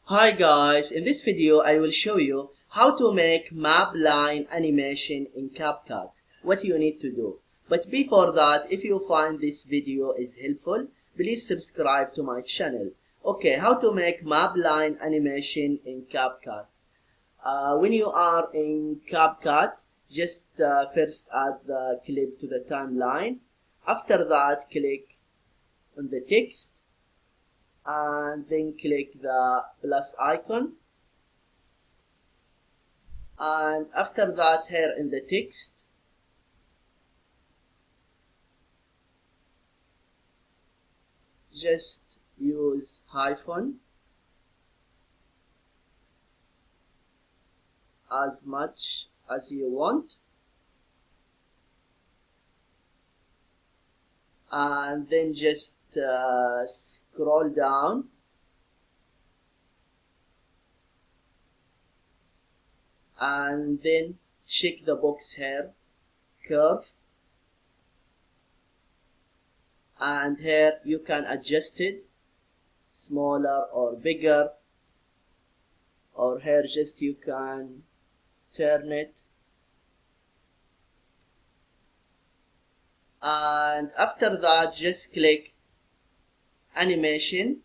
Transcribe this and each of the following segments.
Hi guys, in this video I will show you how to make map line animation in CapCut. What you need to do. But before that, if you find this video is helpful, please subscribe to my channel. Okay, how to make map line animation in CapCut. When you are in CapCut, just first add the clip to the timeline. After that, click on the text and then click the plus icon, and after that here in the text just use hyphen as much as you want, and then just scroll down and then check the box here, curve, and here you can adjust it smaller or bigger, or here just you can turn it. And after that just click animation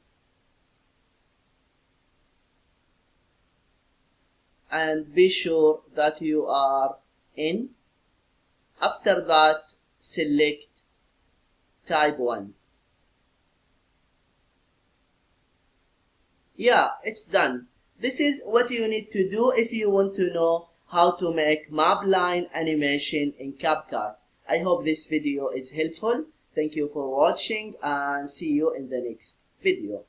and be sure that you are in. After that select type 1. Yeah, it's done. This is what you need to do if you want to know how to make map line animation in CapCut. I hope this video is helpful. Thank you for watching and see you in the next video.